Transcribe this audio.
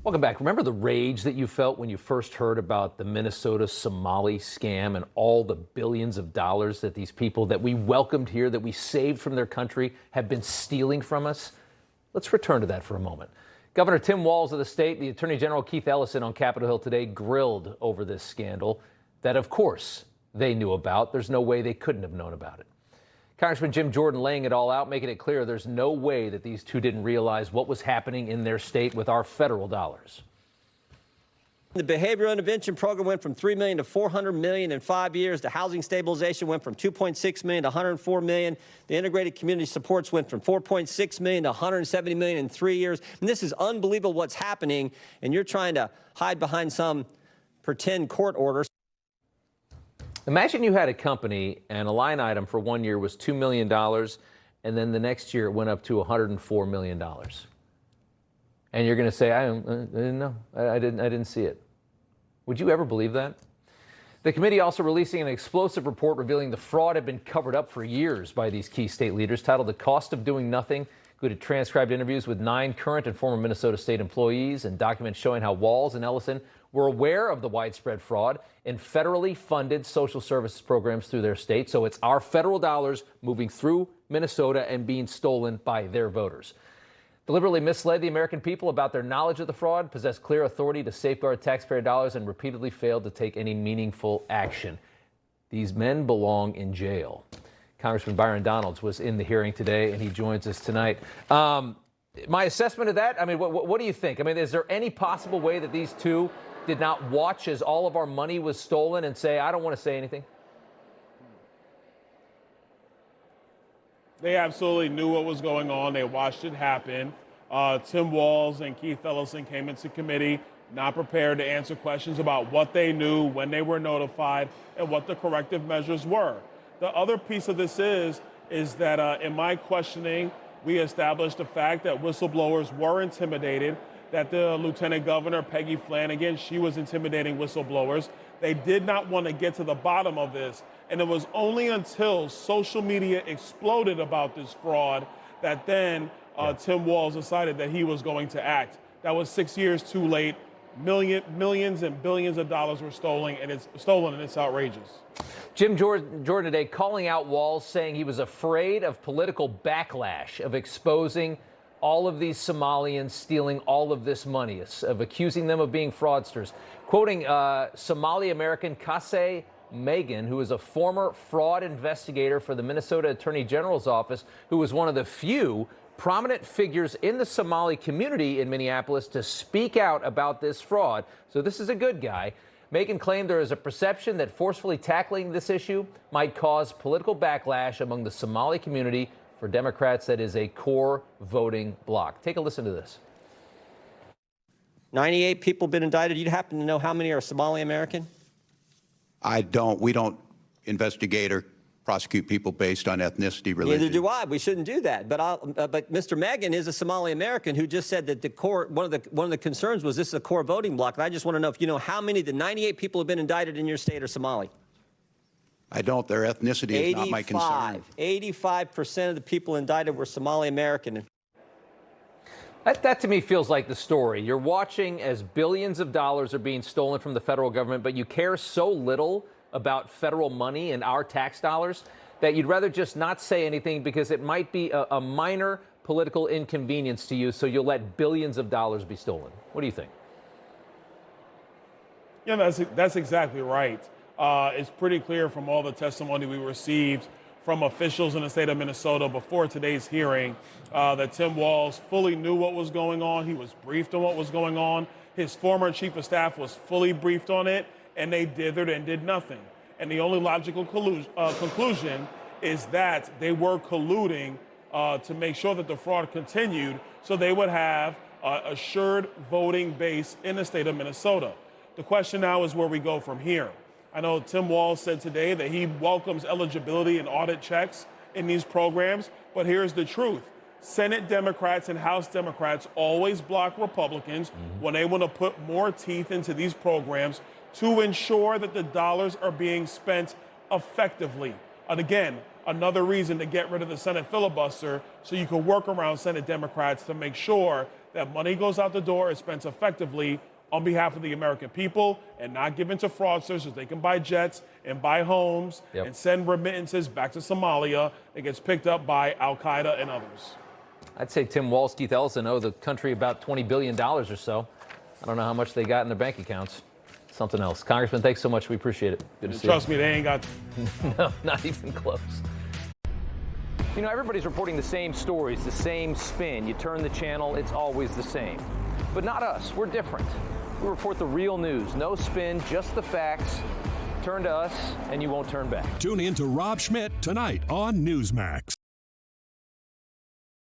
Welcome back. Remember the rage that you felt when you first heard about the Minnesota Somali scam and all the billions of dollars that these people that we welcomed here, that we saved from their country, have been stealing from us? Let's return to that for a moment. Governor Tim Walz of the state, the Attorney General Keith Ellison on Capitol Hill today grilled over this scandal that, of course, they knew about. There's no way they couldn't have known about it. Congressman Jim Jordan laying it all out, making it clear there's no way that these two didn't realize what was happening in their state with our federal dollars. The behavioral intervention program went from $3 million to $400 million in 5 years. The housing stabilization went from $2.6 million to $104 million. The integrated community supports went from $4.6 million to $170 million in 3 years. And this is unbelievable what's happening, and you're trying to hide behind some pretend court orders. Imagine you had a company and a line item for 1 year was $2 million, and then the next year it went up to $104 million. And you're going to say, I didn't know. I didn't see it. Would you ever believe that? The committee also releasing an explosive report revealing the fraud had been covered up for years by these key state leaders, titled The Cost of Doing Nothing, included transcribed interviews with 9 current and former Minnesota state employees and documents showing how Walz and Ellison were aware of the widespread fraud in federally funded social services programs through their state. So it's our federal dollars moving through Minnesota and being stolen by their voters. Deliberately misled the American people about their knowledge of the fraud, possessed clear authority to safeguard taxpayer dollars, and repeatedly failed to take any meaningful action. These men belong in jail. Congressman Byron Donalds was in the hearing today, and he joins us tonight. My assessment of that, I mean, what do you think? I mean, is there any possible way that these two did not watch as all of our money was stolen and say, I don't want to say anything? They absolutely knew what was going on. They watched it happen. Tim Walz and Keith Ellison came into committee not prepared to answer questions about what they knew, when they were notified, and what the corrective measures were. The other piece of this is that in my questioning, we established the fact that whistleblowers were intimidated, that the Lieutenant Governor, Peggy Flanagan, she was intimidating whistleblowers. They did not want to get to the bottom of this. And it was only until social media exploded about this fraud that then Tim Walz decided that he was going to act. That was 6 years too late. Millions and billions of dollars were stolen, and it's outrageous. Jim Jordan today calling out Walz, saying he was afraid of political backlash, of exposing all of these Somalians stealing all of this money, of accusing them of being fraudsters. Quoting Somali American Kase Megan, who is a former fraud investigator for the Minnesota Attorney General's office, who was one of the few prominent figures in the Somali community in Minneapolis to speak out about this fraud. So this is a good guy. Megan claimed there is a perception that forcefully tackling this issue might cause political backlash among the Somali community. For Democrats, that is a core voting bloc. Take a listen to this. 98 people have been indicted. You happen to know how many are Somali American? I don't. We don't investigate or prosecute people based on ethnicity, religion. Neither do I. We shouldn't do that. But Mr. Megan is a Somali American who just said that the core one of the concerns was this is a core voting bloc. And I just want to know if you know how many of the 98 people who have been indicted in your state are Somali. I don't. Their ethnicity is not my concern. 85% of the people indicted were Somali American. That to me feels like the story. You're watching as billions of dollars are being stolen from the federal government, but you care so little about federal money and our tax dollars that you'd rather just not say anything because it might be a minor political inconvenience to you, so you'll let billions of dollars be stolen. What do you think? Yeah, that's exactly right. It's pretty clear from all the testimony we received from officials in the state of Minnesota before today's hearing that Tim Walz fully knew what was going on. He was briefed on what was going on. His former chief of staff was fully briefed on it, and they dithered and did nothing. And the only logical conclusion is that they were colluding to make sure that the fraud continued so they would have assured voting base in the state of Minnesota. The question now is where we go from here. I know Tim Walz said today that he welcomes eligibility and audit checks in these programs, but here's the truth. Senate Democrats and House Democrats always block Republicans when they want to put more teeth into these programs to ensure that the dollars are being spent effectively. And again, another reason to get rid of the Senate filibuster so you can work around Senate Democrats to make sure that money goes out the door, is spent effectively on behalf of the American people and not given to fraudsters so they can buy jets and buy homes and send remittances back to Somalia. It gets picked up by Al-Qaeda and others. I'd say Tim Walz, Keith Ellison owe the country about $20 billion or so. I don't know how much they got in their bank accounts. Something else. Congressman, thanks so much. We appreciate it. Good to see you. Trust me, they ain't got. No, not even close. You know, everybody's reporting the same stories, the same spin. You turn the channel, it's always the same. But not us. We're different. We report the real news. No spin, just the facts. Turn to us, and you won't turn back. Tune in to Rob Schmitt tonight on Newsmax.